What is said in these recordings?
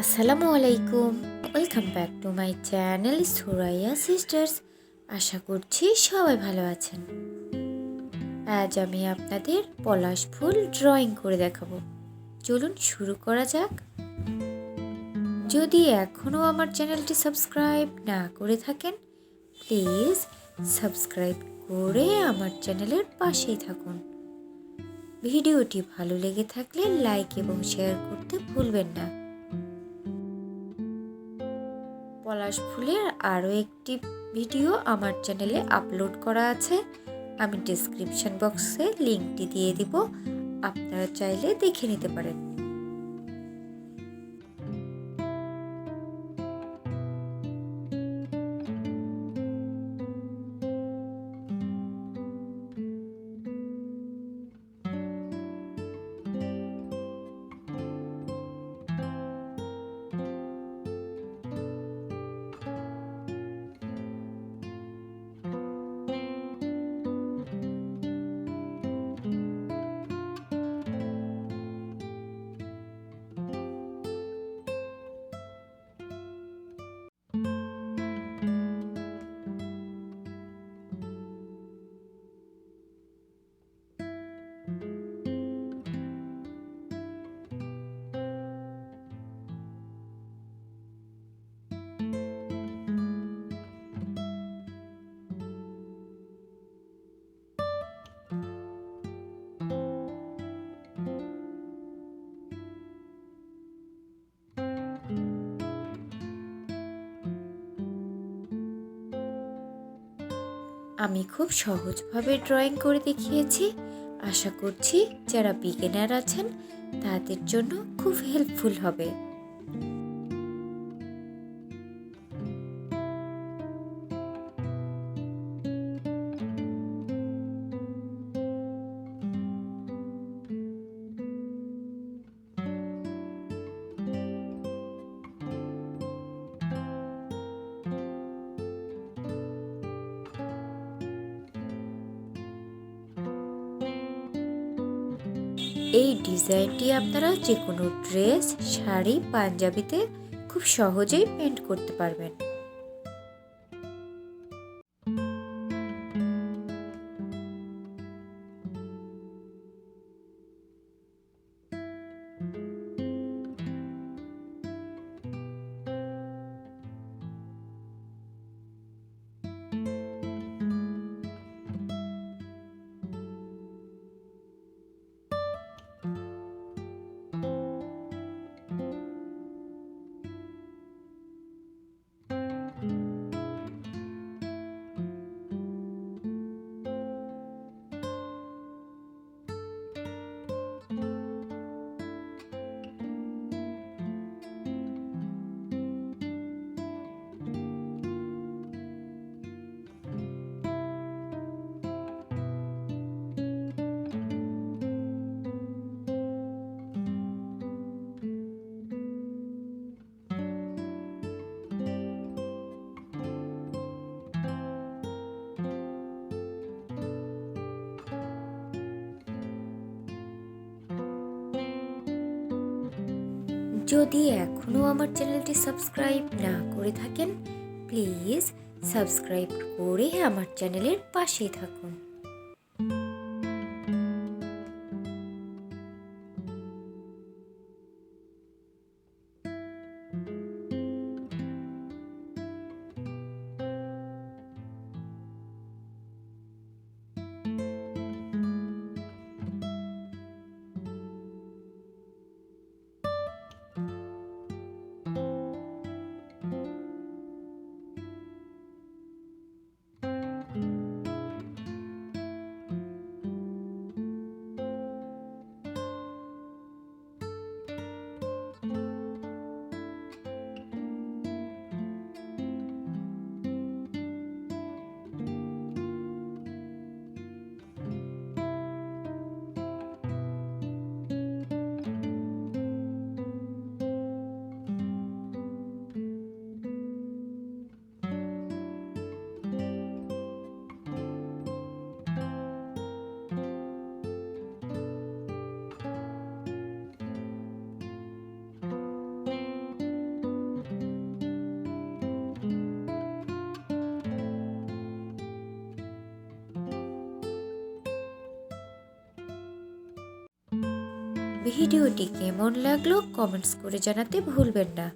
Assalamualaikum. Welcome back to my channel Suraia Sisters. আশা করছি সবাই ভালো আছেন। আজ আমি আপনাদের পলাশ ফুল ড্রয়িং করে দেখাবো। চলুন শুরু করা যাক। যদি এখনো আমার চ্যানেলটি সাবস্ক্রাইব না করে থাকেন, প্লিজ সাবস্ক্রাইব করে আমার চ্যানেলের পাশেই থাকুন। ভিডিওটি ভালো লেগে থাকলে লাইক এবং শেয়ার করতে ভুলবেন না। পলাশ ফুলের আরও একটি ভিডিও আমার চ্যানেলে আপলোড করা আছে, আমি ডেসক্রিপশন বক্সে লিঙ্কটি দিয়ে দিব, আপনারা চাইলে দেখে নিতে পারেন। আমি খুব সহজভাবে ড্রয়িং করে দেখিয়েছি, আশা করছি যারা বিগিনার আছেন তাদের জন্য খুব হেল্পফুল হবে। এই ডিজাইনটি আপনারা যে কোনো ড্রেস, শাড়ি, পাঞ্জাবিতে খুব সহজেই পেন্ট করতে পারবেন। যদি এখনও আমার চ্যানেলটি সাবস্ক্রাইব না করে থাকেন, প্লিজ সাবস্ক্রাইব করে আমার চ্যানেলের পাশেই থাকুন। ভিডিওটি কেমন লাগলো কমেন্টস করে জানাতে ভুলবেন না।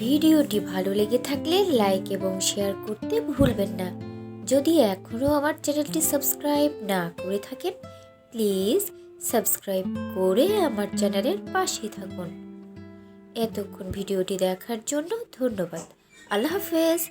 ভিডিওটি ভালো লেগে থাকলে লাইক এবং শেয়ার করতে ভুলবেন না। যদি এখনও আমার চ্যানেলটি সাবস্ক্রাইব না করে থাকেন, প্লিজ সাবস্ক্রাইব করে আমার চ্যানেলের পাশে থাকুন। এতক্ষণ ভিডিওটি দেখার জন্য ধন্যবাদ। আল্লাহ হাফেজ।